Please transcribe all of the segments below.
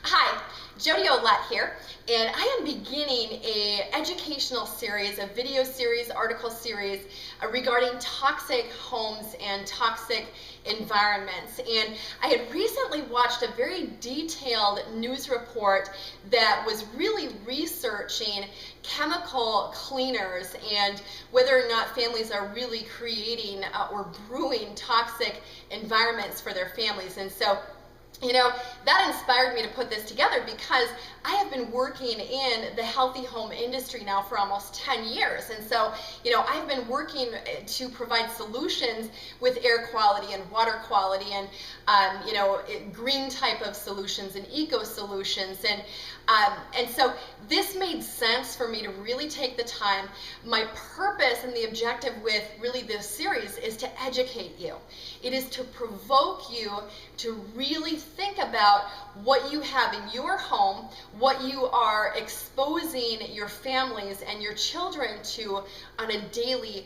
Hi, Jody Olette here, and I am beginning a educational series, a video series, article series regarding toxic homes and toxic environments. And I had recently watched a very detailed news report that was really researching chemical cleaners and whether or not families are really creating or brewing toxic environments for their families. And so that inspired me to put this together because I have been working in the healthy home industry now for almost 10 years. And so, I've been working to provide solutions with air quality and water quality and, green type of solutions and eco solutions. And so this made sense for me to really take the time. My purpose and the objective with really this series is to educate you. It is to provoke you to really think about what you have in your home, what you are exposing your families and your children to on a daily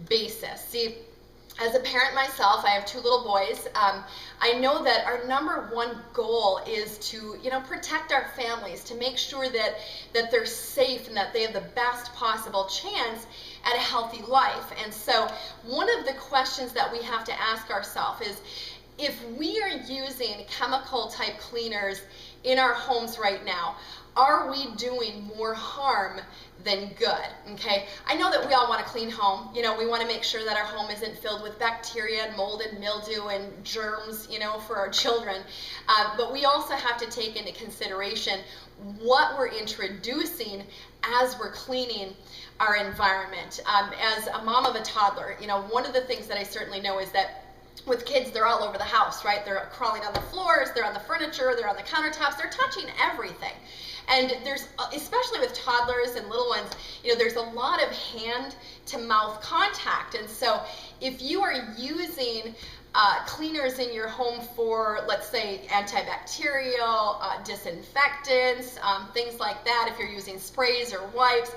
basis. See, as a parent myself, I have two little boys. I know that our number one goal is to, protect our families, to make sure that they're safe and that they have the best possible chance at a healthy life. And so one of the questions that we have to ask ourselves is, if we are using chemical type cleaners in our homes right now, are we doing more harm than good? Okay, I know that we all want a clean home. We want to make sure that our home isn't filled with bacteria and mold and mildew and germs, for our children. But we also have to take into consideration what we're introducing as we're cleaning our environment. As a mom of a toddler, one of the things that I certainly know is that with kids, they're all over the house, right? They're crawling on the floors, they're on the furniture, they're on the countertops, they're touching everything. And there's, especially with toddlers and little ones, there's a lot of hand to mouth contact. And so if you are using cleaners in your home for, let's say, antibacterial, disinfectants, things like that, if you're using sprays or wipes,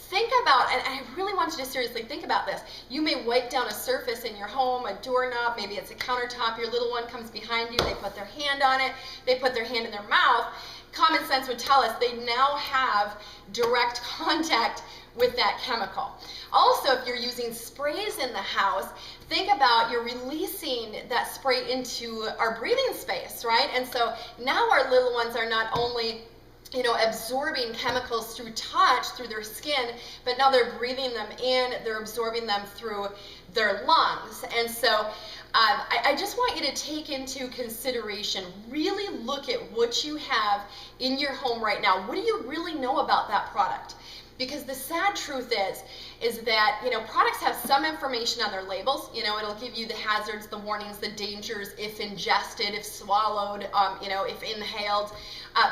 think about, and I really want you to seriously think about this. You may wipe down a surface in your home, a doorknob, maybe it's a countertop, your little one comes behind you, they put their hand on it, they put their hand in their mouth. Common sense would tell us they now have direct contact with that chemical. Also, if you're using sprays in the house, think about you're releasing that spray into our breathing space, right? And so now our little ones are not only absorbing chemicals through touch, through their skin, but now they're breathing them in, they're absorbing them through their lungs. And so I just want you to take into consideration, really look at what you have in your home right now. What do you really know about that product? Because the sad truth is that, products have some information on their labels. It'll give you the hazards, the warnings, the dangers if ingested, if swallowed, if inhaled.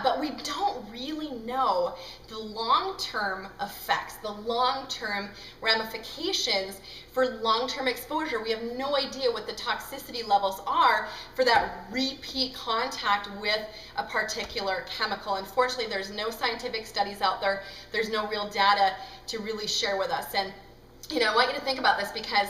But we don't really know the long-term effects, the long-term ramifications for long-term exposure. We have no idea what the toxicity levels are for that repeat contact with a particular chemical. Unfortunately, there's no scientific studies out there. There's no real data to really share with us. And I want you to think about this because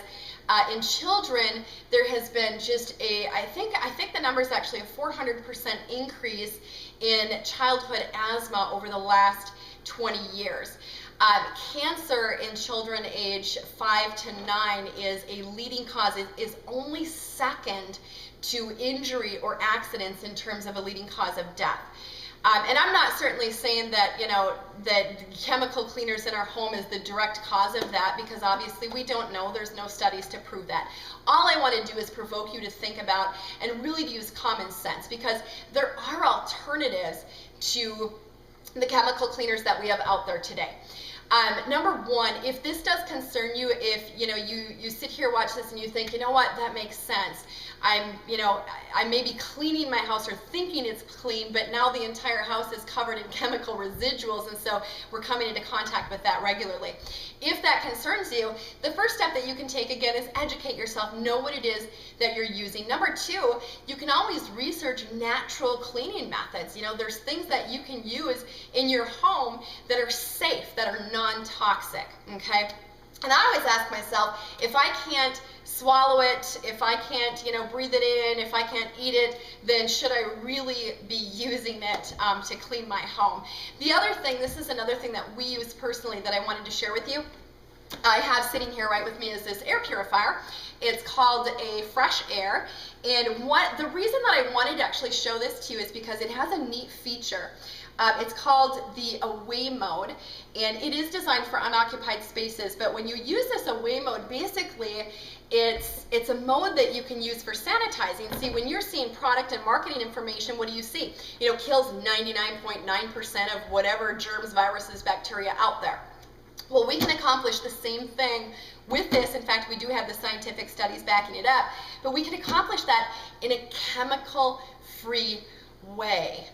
in children, there has been just I think the number is actually a 400% increase in childhood asthma over the last 20 years. Cancer in children age 5 to 9 is a leading cause. It is only second to injury or accidents in terms of a leading cause of death. And I'm not certainly saying that, that chemical cleaners in our home is the direct cause of that, because obviously we don't know. There's no studies to prove that. All I want to do is provoke you to think about and really use common sense, because there are alternatives to the chemical cleaners that we have out there today. Number one, if this does concern you, if you sit here, watch this, and you think, that makes sense. I may be cleaning my house or thinking it's clean, but now the entire house is covered in chemical residuals, and so we're coming into contact with that regularly. If that concerns you, the first step that you can take, again, is educate yourself, know what it is that you're using. Number two, you can always research natural cleaning methods. There's things that you can use in your home that are safe, that are non-toxic, okay? And I always ask myself, if I can't swallow it, if I can't, breathe it in, if I can't eat it, then should I really be using it to clean my home? The other thing, this is another thing that we use personally that I wanted to share with you. I have sitting here right with me is this air purifier. It's called a Fresh Air, and the reason that I wanted to actually show this to you is because it has a neat feature. It's called the away mode, and it is designed for unoccupied spaces, but when you use this away mode, basically it's a mode that you can use for sanitizing. See, when you're seeing product and marketing information, what do you see? Kills 99.9% of whatever germs, viruses, bacteria out there. Well, we can accomplish the same thing with this. In fact, we do have the scientific studies backing it up, but we can accomplish that in a chemical-free way.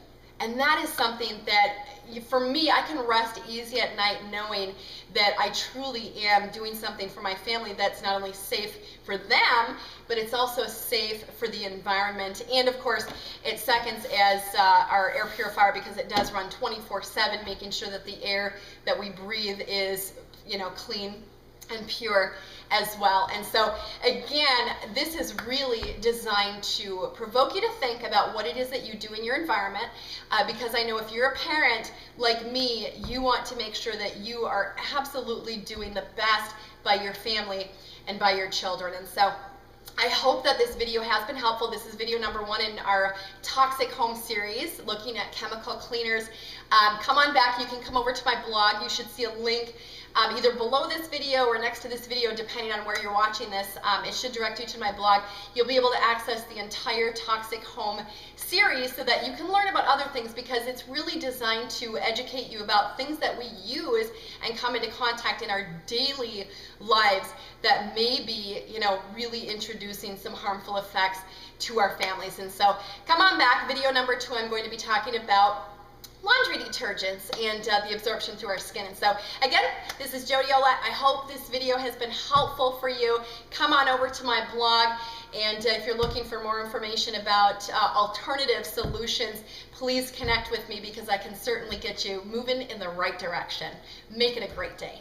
And that is something that, for me, I can rest easy at night knowing that I truly am doing something for my family that's not only safe for them, but it's also safe for the environment. And of course, it seconds as our air purifier because it does run 24/7, making sure that the air that we breathe is, clean and pure as well. And so again, this is really designed to provoke you to think about what it is that you do in your environment, because I know if you're a parent like me, you want to make sure that you are absolutely doing the best by your family and by your children. And so I hope that this video has been helpful. This is video number 1 in our Toxic Home series, looking at chemical cleaners. Come on back. You can come over to my blog. You should see a link either below this video or next to this video, depending on where you're watching this. It should direct you to my blog. You'll be able to access the entire Toxic Home series so that you can learn about other things, because it's really designed to educate you about things that we use and come into contact in our daily lives that may be, really introducing some harmful effects to our families. And so come on back. Video number 2, I'm going to be talking about laundry detergents and the absorption through our skin. And so again, this is Jody Ouellette. I hope this video has been helpful for you. Come on over to my blog, and if you're looking for more information about alternative solutions, please connect with me, because I can certainly get you moving in the right direction. Make it a great day.